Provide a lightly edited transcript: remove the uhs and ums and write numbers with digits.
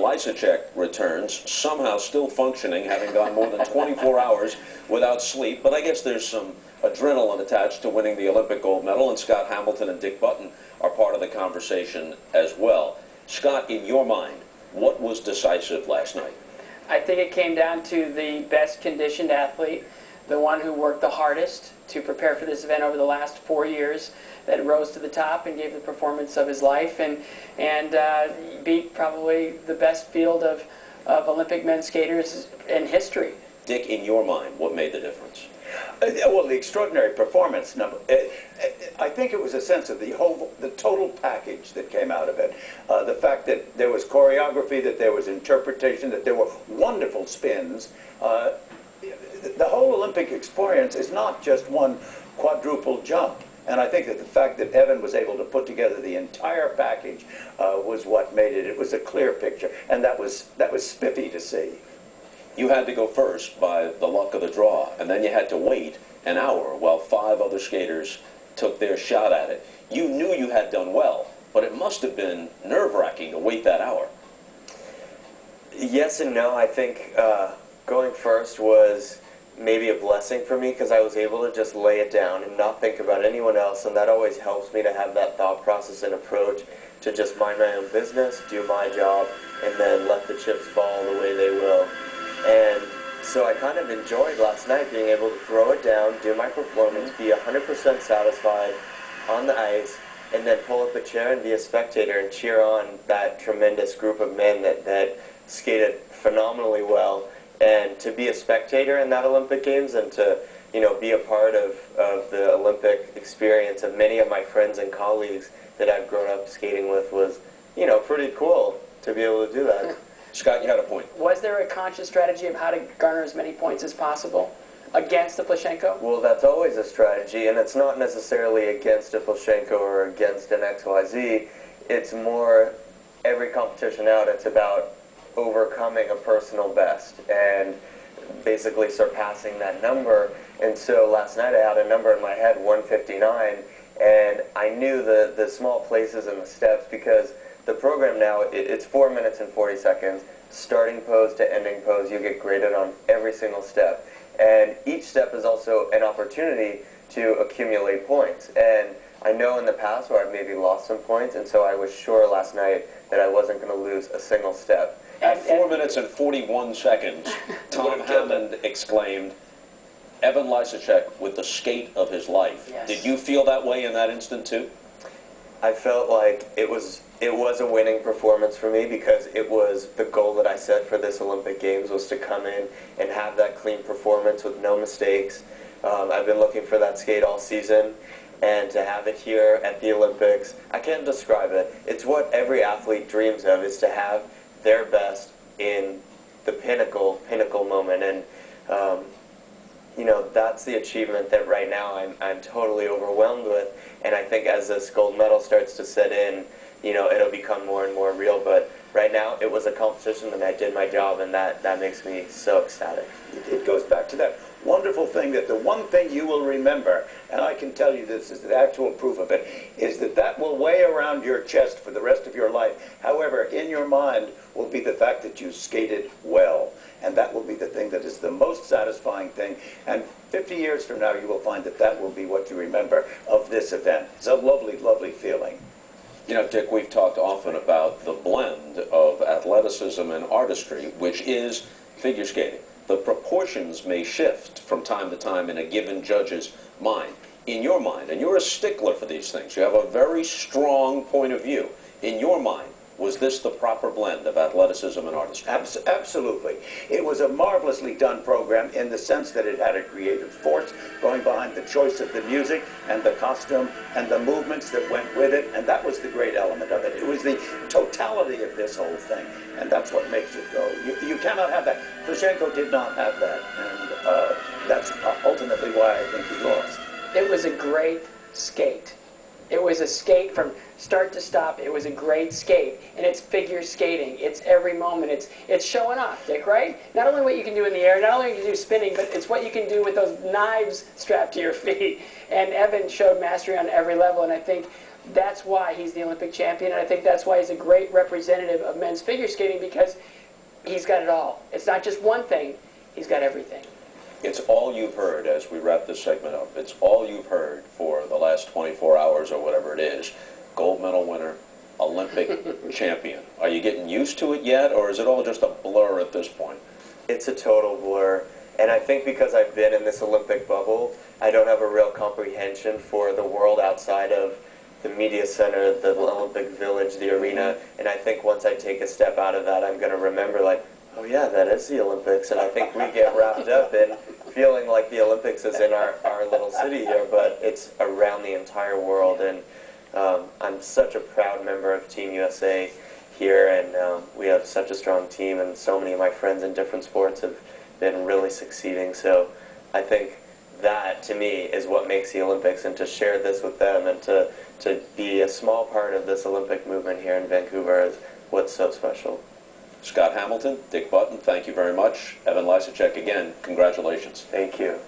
Lysacek returns, somehow still functioning, having gone more than 24 hours without sleep. But I guess there's some adrenaline attached to winning the Olympic gold medal, and Scott Hamilton and Dick Button are part of the conversation as well. Scott, in your mind, what was decisive last night? I think it came down to the best conditioned athlete, the one who worked the hardest to prepare for this event over the last 4 years, that rose to the top and gave the performance of his life, and beat probably the best field of Olympic men's skaters in history. Dick, in your mind, what made the difference? Well, the extraordinary performance. I think it was a sense of the total package that came out of it. The fact that there was choreography, that there was interpretation, that there were wonderful spins. The whole Olympic experience is not just one quadruple jump. And I think that the fact that Evan was able to put together the entire package was what made it. It was a clear picture, and that was spiffy to see. You had to go first by the luck of the draw, and then you had to wait an hour while 5 other skaters took their shot at it. You knew you had done well, but it must have been nerve-wracking to wait that hour. Yes and no. I think going first was maybe a blessing for me, because I was able to just lay it down and not think about anyone else, and that always helps me to have that thought process and approach to just mind my own business, do my job, and then let the chips fall the way they will. And so I kind of enjoyed last night being able to throw it down, do my performance, be 100% satisfied on the ice, and then pull up a chair and be a spectator and cheer on that tremendous group of men that skated phenomenally well. And to be a spectator in that Olympic Games and to, be a part of the Olympic experience of many of my friends and colleagues that I've grown up skating with was, pretty cool to be able to do that. Scott, you had a point. Was there a conscious strategy of how to garner as many points as possible against the Plushenko? Well, that's always a strategy, and it's not necessarily against a Plushenko or against an XYZ. It's more, every competition out, it's about overcoming a personal best and basically surpassing that number. And so last night I had a number in my head, 159, and I knew the small places and the steps, because the program now, it's 4 minutes and 40 seconds, starting pose to ending pose. You get graded on every single step, and each step is also an opportunity to accumulate points. And I know in the past where I've maybe lost some points, and so I was sure last night that I wasn't going to lose a single step. At 4 minutes and 41 seconds, Tom Hammond exclaimed, "Evan Lysacek with the skate of his life." Yes. Did you feel that way in that instant too? I felt like it was a winning performance for me, because it was the goal that I set for this Olympic Games, was to come in and have that clean performance with no mistakes. I've been looking for that skate all season, and to have it here at the Olympics, I can't describe it. It's what every athlete dreams of, is to have their best in the pinnacle moment, and that's the achievement that right now I'm totally overwhelmed with. And I think as this gold medal starts to set in, it'll become more and more real. But right now, it was a competition, and I did my job, and that makes me so ecstatic. It goes back to that wonderful thing, that the one thing you will remember, and I can tell you this is the actual proof of it, is that will weigh around your chest for the rest of your life. However, in your mind will be the fact that you skated well. And that will be the thing that is the most satisfying thing. And 50 years from now, you will find that will be what you remember of this event. It's a lovely, lovely feeling. Dick, we've talked often about the blend of athleticism and artistry, which is figure skating. The proportions may shift from time to time in a given judge's mind. In your mind, and you're a stickler for these things, you have a very strong point of view. In your mind, was this the proper blend of athleticism and artistry? Absolutely. It was a marvelously done program in the sense that it had a creative force going behind the choice of the music and the costume and the movements that went with it, and that was the great element of it. It was the totality of this whole thing, and that's what makes it go. You cannot have that. Plushenko did not have that, and that's ultimately why I think he lost. It was a great skate. It was a skate from start to stop. It was a great skate, and it's figure skating. It's every moment. It's showing off, Dick, right? Not only what you can do in the air, not only what you can do spinning, but it's what you can do with those knives strapped to your feet. And Evan showed mastery on every level, and I think That's why he's the Olympic champion, and I think that's why he's a great representative of men's figure skating, because he's got it all. It's not just one thing, he's got everything. It's all you've heard as we wrap this segment up. It's all you've heard for the last 24 hours or whatever it is. Gold medal winner, Olympic champion. Are you getting used to it yet, or is it all just a blur at this point? It's a total blur. And I think because I've been in this Olympic bubble, I don't have a real comprehension for the world outside of the media center, the Olympic Village, the arena. And I think once I take a step out of that, I'm going to remember, like, oh yeah, that is the Olympics. And I think we get wrapped up in feeling like the Olympics is in our little city here, but it's around the entire world. And I'm such a proud member of Team USA here, and we have such a strong team, and so many of my friends in different sports have been really succeeding. So I think that, to me, is what makes the Olympics, and to share this with them and to be a small part of this Olympic movement here in Vancouver is what's so special. Scott Hamilton, Dick Button, thank you very much. Evan Lysacek, again, congratulations. Thank you.